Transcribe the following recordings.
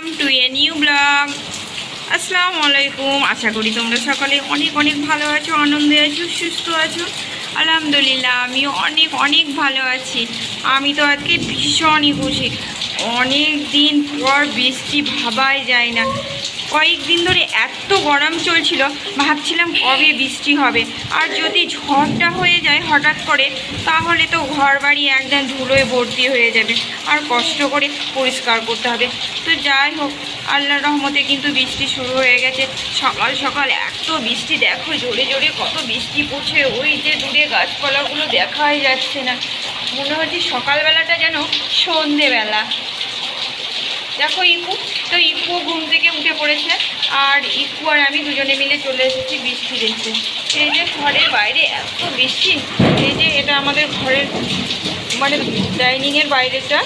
Two a new blog. আসসালামু আলাইকুম। আশা করি তোমরা সকালে অনেক অনেক ভালো আছো, আনন্দে আছো, সুস্থ আছো। আলহামদুলিল্লাহ আমিও অনেক অনেক ভালো আছি। আমি তো আজকে ভীষণই খুশি। অনেক দিন পর বৃষ্টি ভাবাই যায় না। কয়েকদিন ধরে এত গরম চলছিল, ভাবছিলাম কবে বৃষ্টি হবে। আর যদি ঝড়টা হয়ে যায় হঠাৎ করে, তাহলে তো ঘর বাড়ি একদম ধুলোয় ভর্তি হয়ে যাবে, আর কষ্ট করে পরিষ্কার করতে হবে। তো যাই হোক, আল্লাহর রহমতে কিন্তু বৃষ্টি শুরু হয়ে গেছে। সকাল সকাল এত বৃষ্টি, দেখো জোরে জোরে কত বৃষ্টি পড়ছে। ওই যে দূরে গাছপালাগুলো দেখাই যাচ্ছে না, মনে হচ্ছে সকালবেলাটা যেন সন্ধেবেলা। দেখো ইকু, তো ইকু ঘুম থেকে উঠে পড়েছে, আর ইকু আর আমি দুজনে মিলে চলে এসেছি বৃষ্টি দেখতে। এই যে ঘরের বাইরে এত বৃষ্টি। এই যে এটা আমাদের ঘরের মানে ডাইনিংয়ের বাইরেটা,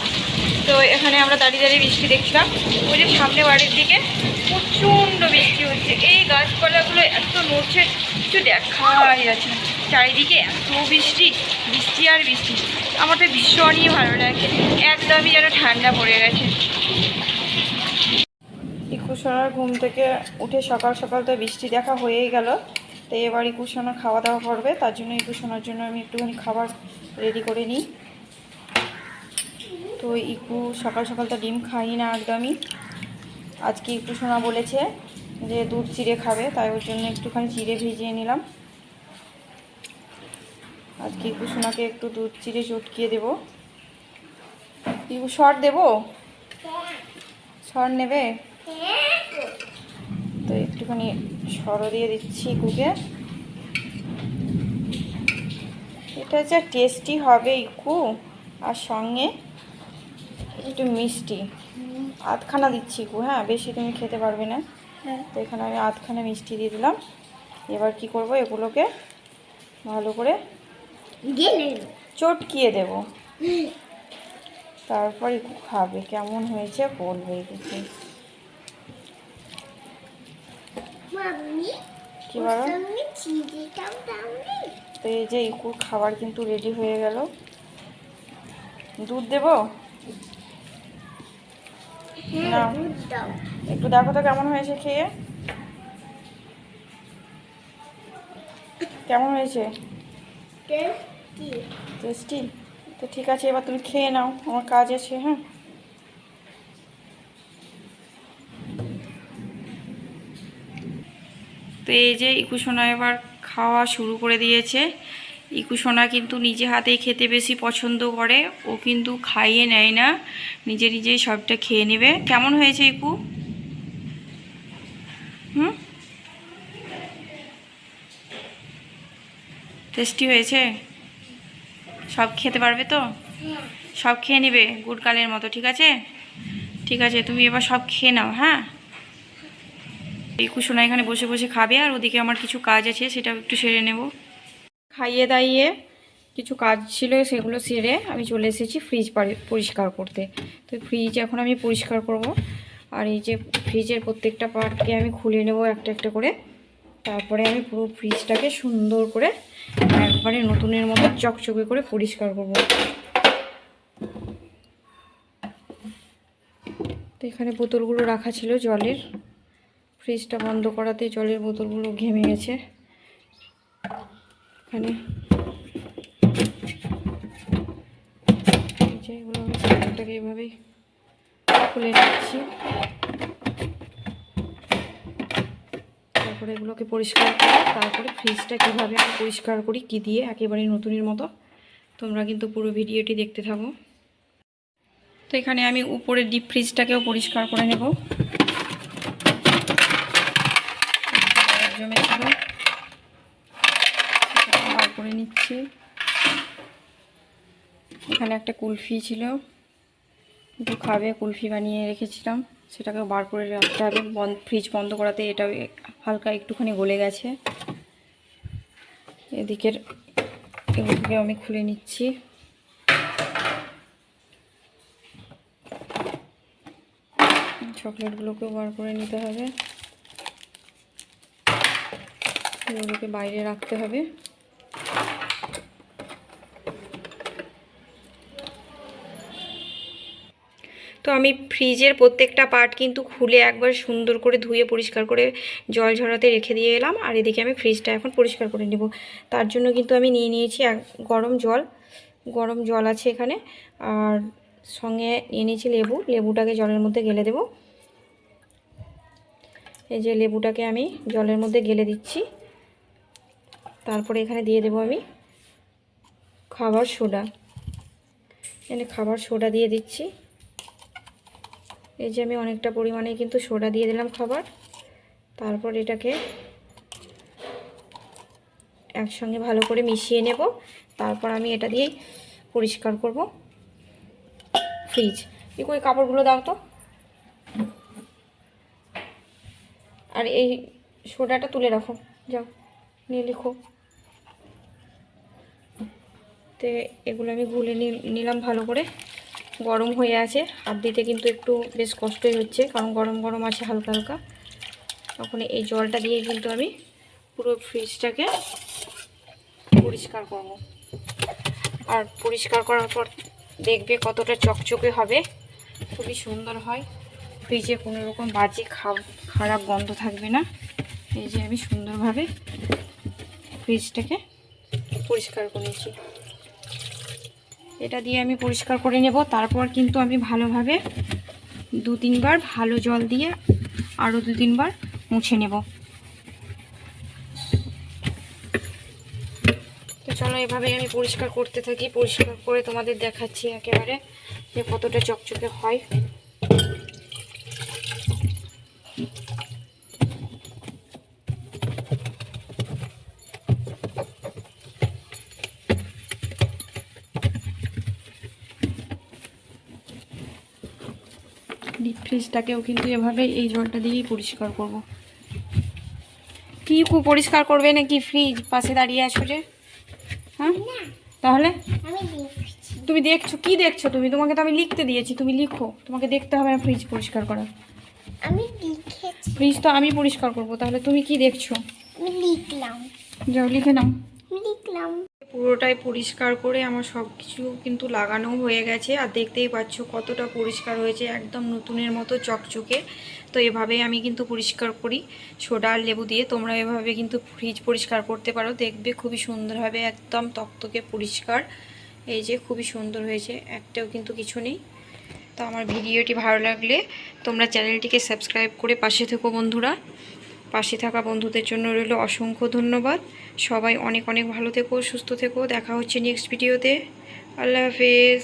তো এখানে আমরা দাঁড়িয়ে দাঁড়িয়ে বৃষ্টি দেখছিলাম। ওই যে সামনে বাড়ির দিকে প্রচণ্ড বৃষ্টি হচ্ছে, এই গাছপালাগুলো এত নড়ছে, কিছু দেখাই যাচ্ছে না। চারিদিকে এত বৃষ্টি, বৃষ্টি আর বৃষ্টি। আমার তো ভীষণই ভালো লাগে, একদমই যেন ঠান্ডা পড়ে গেছে। ইকুসোনার ঘুম থেকে উঠে সকাল সকাল তো বৃষ্টি দেখা হয়েই গেল। তো এবার ইকুসোনা খাওয়া দাওয়া করবে, তার জন্য ইকুসোনার জন্য আমি একটুখানি খাবার রেডি করে নিই। তো ইকু সকাল সকাল তো ডিম খাই না একদমই। আজকে ইকুসোনা বলেছে যে দুধ চিড়ে খাবে, তাই ওর জন্য একটুখানি চিড়ে ভিজিয়ে নিলাম। আজকে ইকুসোনাকে একটু দুধ চিড়ে চটকিয়ে দেবো। ইকু শর্ট দেবো, শর্ট নেবে? তো একটুখানি সরো দিয়ে দিচ্ছি ইকুকে। এটা যা টেস্টি হবে ইকু, আর সঙ্গে একটু মিষ্টি। আধখানা দিচ্ছি ইকু, হ্যাঁ বেশি তুমি খেতে পারবে না। তো এখানে আমি আধখানা মিষ্টি দিয়ে দিলাম। এবার কি করব, এগুলোকে ভালো করে চটকিয়ে দেব, তারপর ইকু খাবে। কেমন হয়েছে বলবে ইকুকে। কি বলো? তো এই যে ইকুর খাবার কিন্তু রেডি হয়ে গেল। দুধ দেবো না? একটু দেখো তো কেমন হয়েছে খেয়ে, কেমন হয়েছে? টেস্টি। তো ঠিক আছে, এবার তুমি খেয়ে নাও, আমার কাজ আছে। হ্যাঁ, তো এই যে ইকুসোনা এবার খাওয়া শুরু করে দিয়েছে। ইকুসোনা কিন্তু নিজে হাতেই খেতে বেশি পছন্দ করে, ও কিন্তু খাইয়ে নেয় না, নিজে নিজেই সবটা খেয়ে নেবে। কেমন হয়েছে ইকু? টেস্টি হয়েছে? সব খেতে পারবে তো? সব খেয়ে নেবে গুড়কালের মতো, ঠিক আছে? ঠিক আছে, তুমি এবার সব খেয়ে নাও। হ্যাঁ, ইকুসোনা এখানে বসে বসে খাবে, আর ওদিকে আমার কিছু কাজ আছে, সেটাও একটু সেরে নেব। খাইয়ে দাইয়ে কিছু কাজ ছিল, সেগুলো সেরে আমি চলে এসেছি ফ্রিজ পরিষ্কার করতে। তো ফ্রিজ এখন আমি পরিষ্কার করব, আর এই যে ফ্রিজের প্রত্যেকটা পার্টকে আমি খুলে নেব একটা একটা করে। তারপরে আমি পুরো ফ্রিজটাকে সুন্দর করে একবারে নতুনের মতো চকচকে করে পরিষ্কার করব। তো এখানে বোতলগুলো রাখা ছিল জলের, ফ্রিজটা বন্ধ করাতে জলের বোতলগুলো ঘেমে গেছে। এখানে এগুলো আমি সাইডটাকে এভাবেই খুলে নিচ্ছি, তারপরে এগুলোকে পরিষ্কার করে তারপরে ফ্রিজটা কীভাবে আমি পরিষ্কার করি, কী দিয়ে একেবারে নতুনের মতো, তোমরা কিন্তু পুরো ভিডিওটি দেখতে থাকো। তো এখানে আমি উপরে ডিপ ফ্রিজটাকেও পরিষ্কার করে নেব। জমেছিল বার করে নিচ্ছি। এখানে একটা কুলফি ছিল, একটু খাবে, কুলফি বানিয়ে রেখেছিলাম, সেটাকে বার করে রাখতে হবে। ফ্রিজ বন্ধ করাতে এটাও হালকা একটুখানি গলে গেছে। এদিকের এগুলোকে আমি খুলে নিচ্ছি। চকলেটগুলোকেও বার করে নিতে হবে, এগুলোকে বাইরে রাখতে হবে। তো আমি ফ্রিজের প্রত্যেকটা পার্ট কিন্তু খুলে একবার সুন্দর করে ধুয়ে পরিষ্কার করে জল ঝরাতে রেখে দিয়ে এলাম। আর এদিকে আমি ফ্রিজটা এখন পরিষ্কার করে নেব। তার জন্য কিন্তু আমি নিয়ে নিয়েছি গরম জল আছে এখানে, আর সঙ্গে নিয়ে নিয়েছি লেবুটাকে জলের মধ্যে গেলে দেব। এই যে লেবুটাকে আমি জলের মধ্যে গেলে দিচ্ছি। তারপরে এখানে দিয়ে দেব আমি খাবার সোডা। এখানে খাবার সোডা দিয়ে দিচ্ছি। এই যে আমি অনেকটা পরিমাণে কিন্তু সোডা দিয়ে দিলাম খাবার। তারপর এটাকে একসঙ্গে ভালো করে মিশিয়ে নেব। তারপর আমি এটা দিয়েই পরিষ্কার করব ফ্রিজ। ওই কাপড়গুলো দাও তো। আর এই সোডাটা তুলে রাখো, যাও নিয়ে লিখো। তো এগুলো আমি গুলে নিলাম ভালো করে। গরম হয়ে আছে, হাত দিতে কিন্তু একটু বেশ কষ্টই হচ্ছে, কারণ গরম গরম আছে হালকা হালকা। তখন এই জলটা দিয়ে কিন্তু আমি পুরো ফ্রিজটাকে পরিষ্কার করব। আর পরিষ্কার করার পর দেখবে কতটা চকচকে হবে, খুবই সুন্দর হয়। ফ্রিজে কোনো রকম বাজে খারাপ গন্ধ থাকবে না। এই যে আমি সুন্দরভাবে ফ্রিজটাকে পরিষ্কার করেছি। এটা দিয়ে আমি পরিষ্কার করে নেব। তারপর কিন্তু আমি ভালোভাবে 2-3 বার ভালো জল দিয়ে আরও 2-3 বার মুছে নেব। তো চলো এভাবে আমি পরিষ্কার করতে থাকি। পরিষ্কার করে তোমাদের দেখাচ্ছি একেবারে যে কতটা চকচকে হয়। ডিপ ফ্রিজটাকেও কিন্তু এভাবে এই জলটা দিয়েই পরিষ্কার করব। কি পরিষ্কার করবে নাকি ফ্রিজ? পাশে দাঁড়িয়ে আছো যে, হ্যাঁ তাহলে তুমি দেখছো কি দেখছো? তোমাকে তো আমি লিখতে দিয়েছি, তুমি লিখো। তোমাকে দেখতে হবে না ফ্রিজ পরিষ্কার করা। আমি লিখেছি। ফ্রিজ তো আমি পরিষ্কার করব, তাহলে তুমি কি দেখছো? আমি লিখলাম। যাও লিখে নাও। লিখলাম। পুরোটাই পরিষ্কার করে আমার সব কিছু কিন্তু লাগানো হয়ে গেছে। আর দেখতেই পাচ্ছ কতটা পরিষ্কার হয়েছে, একদম নতুনের মতো চকচকে। তো এভাবেই আমি কিন্তু পরিষ্কার করি সোডা আর লেবু দিয়ে। তোমরা এভাবে কিন্তু ফ্রিজ পরিষ্কার করতে পারো, দেখবে খুবই সুন্দর হবে, একদম তকতকে পরিষ্কার। এই যে খুবই সুন্দর হয়েছে, একটাও কিন্তু কিছু নেই। তো আমার ভিডিওটি ভালো লাগলে তোমরা চ্যানেলটিকে সাবস্ক্রাইব করে পাশে থেকো বন্ধুরা। পাশে থাকা বন্ধুদের জন্য রইল অসংখ্য ধন্যবাদ। সবাই অনেক অনেক ভালো থেকো, সুস্থ থেকো। দেখা হচ্ছে নেক্সট ভিডিওতে। আল্লাহ হাফেজ।